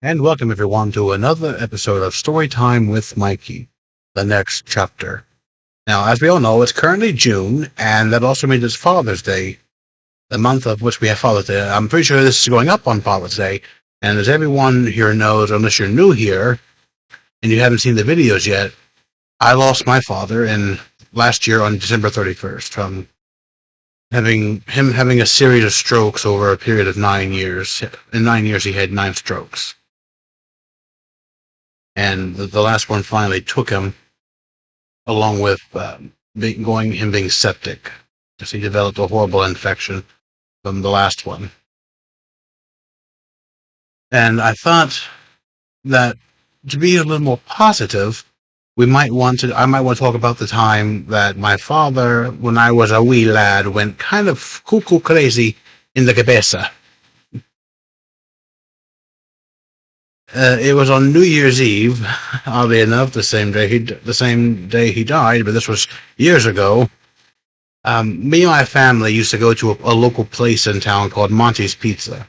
And welcome everyone to another episode of Storytime with Mikey, the next chapter. Now, as we all know, it's currently June, and that also means it's Father's Day, the month of which we have Father's Day. I'm pretty sure this is going up on Father's Day, and as everyone here knows, unless you're new here and you haven't seen the videos yet, I lost my father in last year on December 31st from having a series of strokes over a period of 9 years. In 9 years, he had 9 strokes. And the last one finally took him, along with him being septic, because he developed a horrible infection from the last one. And I thought that to be a little more positive, I might want to talk about the time that my father, when I was a wee lad, went kind of cuckoo crazy in the cabeza. It was on New Year's Eve, oddly enough, the same day he died, but this was years ago. Me and my family used to go to a local place in town called Monty's Pizza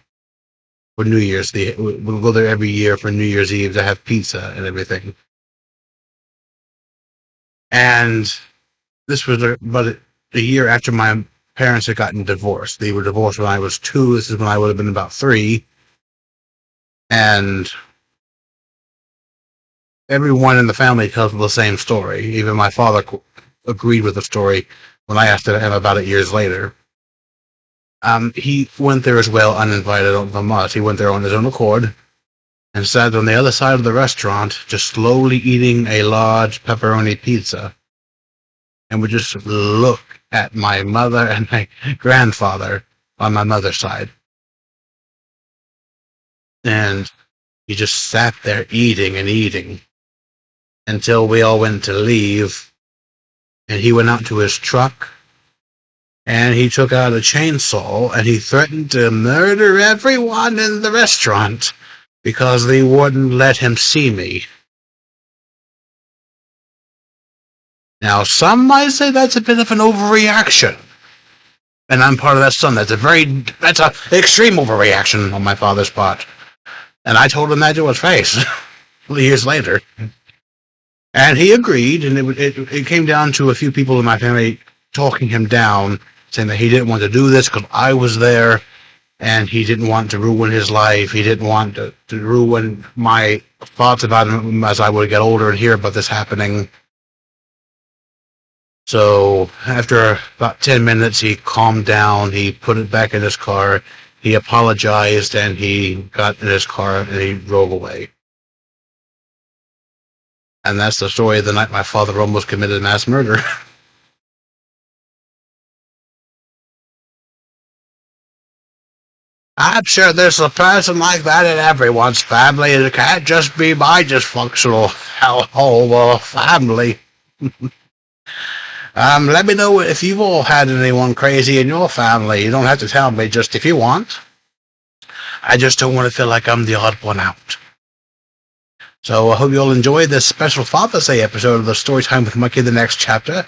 for New Year's. We'll go there every year for New Year's Eve to have pizza and everything. And this was about a year after my parents had gotten divorced. They were divorced when I was 2. This is when I would have been about 3. And everyone in the family tells the same story. Even my father agreed with the story when I asked him about it years later. He went there as well, uninvited from us. He went there on his own accord and sat on the other side of the restaurant, just slowly eating a large pepperoni pizza, and would just look at my mother and my grandfather on my mother's side. And he just sat there eating and eating until we all went to leave, and he went out to his truck, and he took out a chainsaw, and he threatened to murder everyone in the restaurant because they wouldn't let him see me. Now, some might say that's a bit of an overreaction. And I'm part of that son. That's an extreme overreaction on my father's part. And I told him that to his face years later. And he agreed, and it came down to a few people in my family talking him down, saying that he didn't want to do this because I was there, and he didn't want to ruin his life. He didn't want to ruin my thoughts about him as I would get older and hear about this happening. So after about 10 minutes, he calmed down. He put it back in his car. He apologized, and he got in his car, and he drove away. And that's the story of the night my father almost committed mass murder. I'm sure there's a person like that in everyone's family, and it can't just be my dysfunctional hellhole family. Let me know if you've all had anyone crazy in your family. You don't have to tell me, just if you want. I just don't want to feel like I'm the odd one out. So I hope you all enjoyed this special Father's Day episode of the Storytime with Mikey, the next chapter,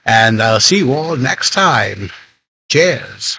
and I'll see you all next time. Cheers.